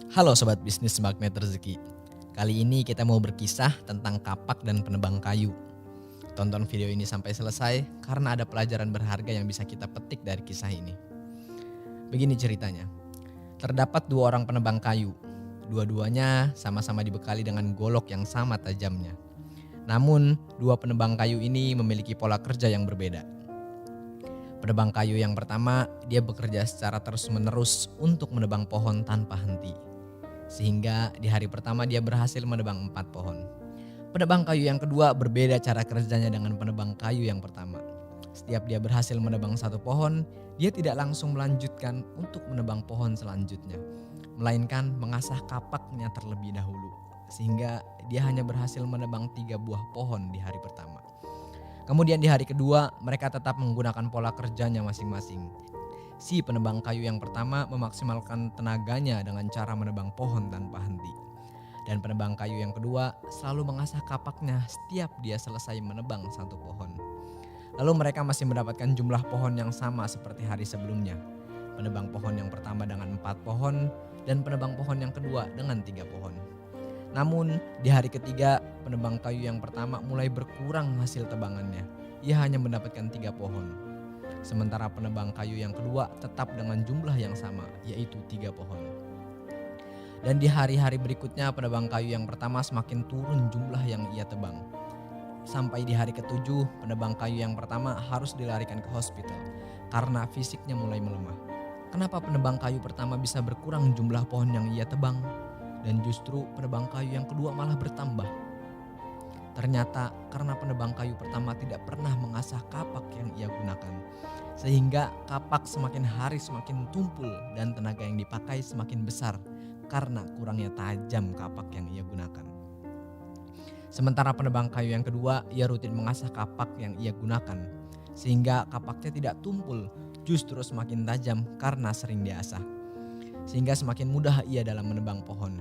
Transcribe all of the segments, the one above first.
Halo Sobat Bisnis Magnet Rezeki. Kali ini kita mau berkisah tentang kapak dan penebang kayu. Tonton video ini sampai selesai karena ada pelajaran berharga yang bisa kita petik dari kisah ini. Begini ceritanya. Terdapat dua orang penebang kayu. Dua-duanya sama-sama dibekali dengan golok yang sama tajamnya. Namun, dua penebang kayu ini memiliki pola kerja yang berbeda. Penebang kayu yang pertama, dia bekerja secara terus-menerus untuk menebang pohon tanpa henti. Sehingga di hari pertama dia berhasil menebang 4 pohon. Penebang kayu yang kedua berbeda cara kerjanya dengan penebang kayu yang pertama. Setiap dia berhasil menebang satu pohon, dia tidak langsung melanjutkan untuk menebang pohon selanjutnya, melainkan mengasah kapaknya terlebih dahulu. Sehingga dia hanya berhasil menebang 3 buah pohon di hari pertama. Kemudian di hari kedua mereka tetap menggunakan pola kerjanya masing-masing. Si penebang kayu yang pertama memaksimalkan tenaganya dengan cara menebang pohon tanpa henti. Dan penebang kayu yang kedua selalu mengasah kapaknya setiap dia selesai menebang satu pohon. Lalu mereka masih mendapatkan jumlah pohon yang sama seperti hari sebelumnya. Penebang pohon yang pertama dengan 4 pohon dan penebang pohon yang kedua dengan 3 pohon. Namun di hari ketiga penebang kayu yang pertama mulai berkurang hasil tebangannya. Ia hanya mendapatkan 3 pohon. Sementara penebang kayu yang kedua tetap dengan jumlah yang sama, yaitu 3 pohon. Dan di hari-hari berikutnya penebang kayu yang pertama semakin turun jumlah yang ia tebang. Sampai di hari ketujuh penebang kayu yang pertama harus dilarikan ke hospital karena fisiknya mulai melemah. Kenapa penebang kayu pertama bisa berkurang jumlah pohon yang ia tebang dan justru penebang kayu yang kedua malah bertambah? Ternyata karena penebang kayu pertama tidak pernah mengasah kapak yang ia gunakan. Sehingga kapak semakin hari semakin tumpul dan tenaga yang dipakai semakin besar karena kurangnya tajam kapak yang ia gunakan. Sementara penebang kayu yang kedua, ia rutin mengasah kapak yang ia gunakan. Sehingga kapaknya tidak tumpul, justru semakin tajam karena sering diasah. Sehingga semakin mudah ia dalam menebang pohon.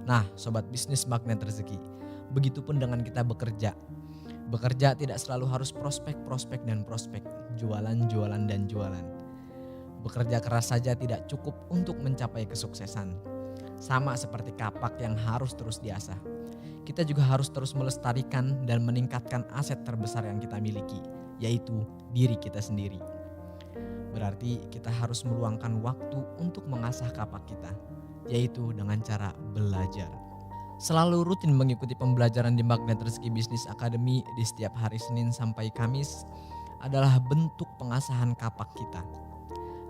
Nah, Sobat Bisnis Magnet Rezeki, begitupun dengan kita bekerja. Bekerja tidak selalu harus prospek dan prospek, jualan dan jualan. Bekerja keras saja tidak cukup untuk mencapai kesuksesan. Sama seperti kapak yang harus terus diasah. Kita juga harus terus melestarikan dan meningkatkan aset terbesar yang kita miliki, yaitu diri kita sendiri. Berarti kita harus meluangkan waktu untuk mengasah kapak kita, yaitu dengan cara belajar. Selalu rutin mengikuti pembelajaran di Magnet Rezeki Bisnis Academy di setiap hari Senin sampai Kamis adalah bentuk pengasahan kapak kita.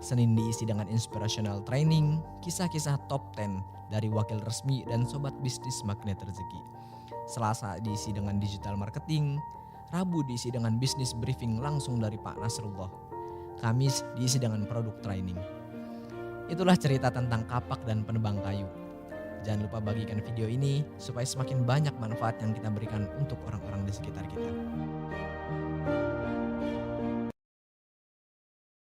Senin diisi dengan inspirational training, kisah-kisah top 10 dari wakil resmi dan Sobat Bisnis Magnet Rezeki. Selasa diisi dengan digital marketing, Rabu diisi dengan bisnis briefing langsung dari Pak Nasrullah. Kamis diisi dengan produk training. Itulah cerita tentang kapak dan penebang kayu. Jangan lupa bagikan video ini supaya semakin banyak manfaat yang kita berikan untuk orang-orang di sekitar kita.